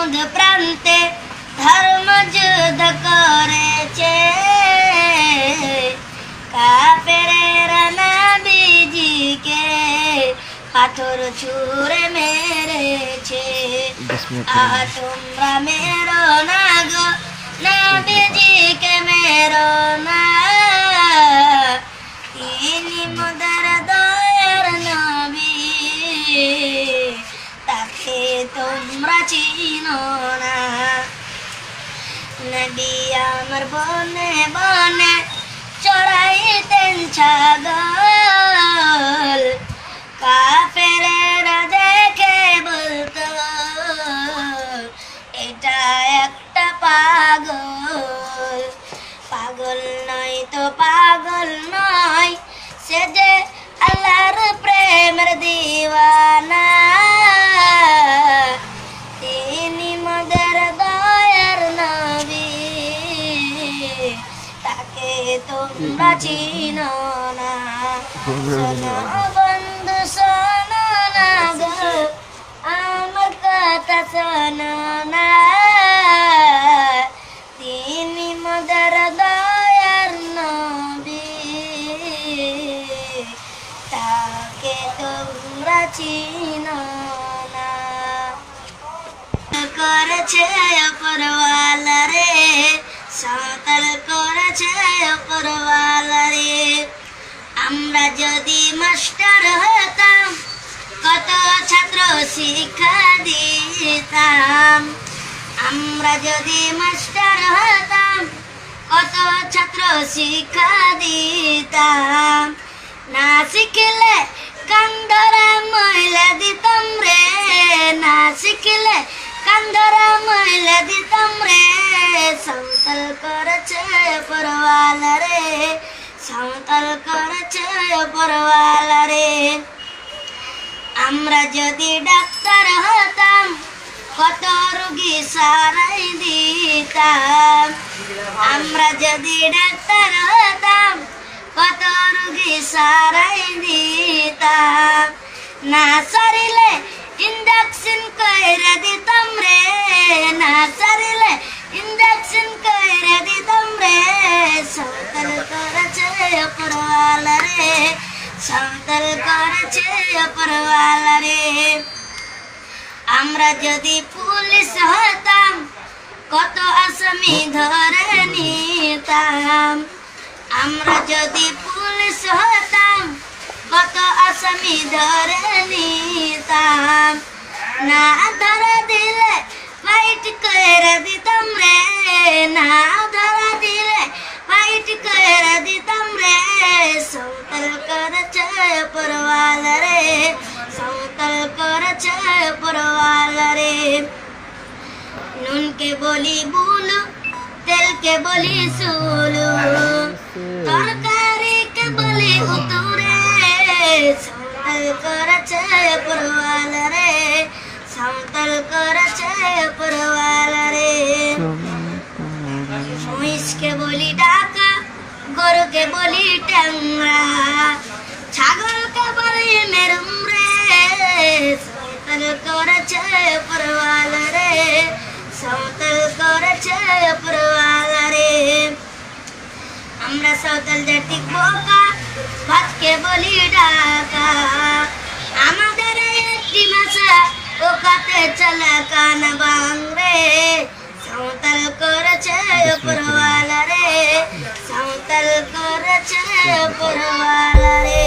সমুদ প্রান্তে ধর্ম যুদ্ধ করেছে, কাফেরেরা নবীজিকে পাথর ছুঁড়ে মেরেছে। তোমরা মেরো না গো নবীজিকে, মেরো না, তিনি মোদের দয়ার নবী, তাকে তোমরা চিনো না। নবী আমার বনে বনে চড়াইতেন ছাগল, কাফেরেরা দেখে বলতো এটা একটা পাগল। পাগল নয় তো পাগল নয়, সে যে আল্লাহর প্রেমের দিওয়ানা, তিনি মোদের দয়ার নবী, তাকে তোমরা চিনো না। শোনো বন্ধু শোনো না গো, আমার কথা শোনো না, তিনি মোদের দয়ার নবী, তাকে তোমরা চিনো না। করেছে উপরওয়ালা রে, সাঁওতাল করেছে উপরওয়ালা রে। আমরা যদি মাস্টার হতাম কত ছাত্র শিক্ষা দিতাম, আমরা যদি মাস্টার হতাম কত ছাত্র শিক্ষা দিতাম। না শিখলে কান্দরা ময়লা দিতাম রে, না শিখলে কান্দরা ময়লা দিতাম রে। সাঁওতাল করেছে উপরওয়ালা রে, সাঁওতাল করেছে উপরওয়ালা রে। আমরা যদি ডাক্তার হতাম কত রোগী সারাই দিতাম, আমরা যদি ডাক্তার হতাম কত রোগী সারাই দিতাম। না সারিলে ইঞ্জেকশন কইরা দিতাম রে, না সারিলে ইঞ্জেকশন কইরা দিতাম রে। সাঁওতাল করেছে উপরওয়ালা রে, সাঁওতাল করেছে উপরওয়ালা রে। আমরা যদি পুলিশ হতাম কত আসামি ধরে নিতাম, আমরা যদি পুলিশ হতাম কত আসামি ধরে নিতাম। না ধরা দিলে ফাইট করে দিতাম রে, না ধরা দিলে ফাইট করে দিতাম রে। সাঁওতাল করেছে উপরওয়ালা রে, সাঁওতাল করেছে উপরওয়ালা রে। নুনকে বলি বুলু, তেলকে বলি সুলু, তরকারিকে বলি উতুরে। সাঁওতাল করেছে উপরওয়ালা রে, সাঁওতাল করেছে উপরওয়ালা রে। মহিষকে বলি ডাকা, গরুকে বলি ট্যাংরা, ছাগলকে বলি মেরুম রে। সাঁওতাল করেছে উপরওয়ালা রে, সাঁওতাল করেছে উপরওয়ালা রে। আমরা সাঁওতাল জাতি বোকা, ভাতকে বলি ডাকা, আমাদের একটি ভাষা ওকাতে চলা কান বাংরে। সাঁওতাল করেছে উপরওয়ালা রে, সাঁওতাল করেছে উপরওয়ালা রে।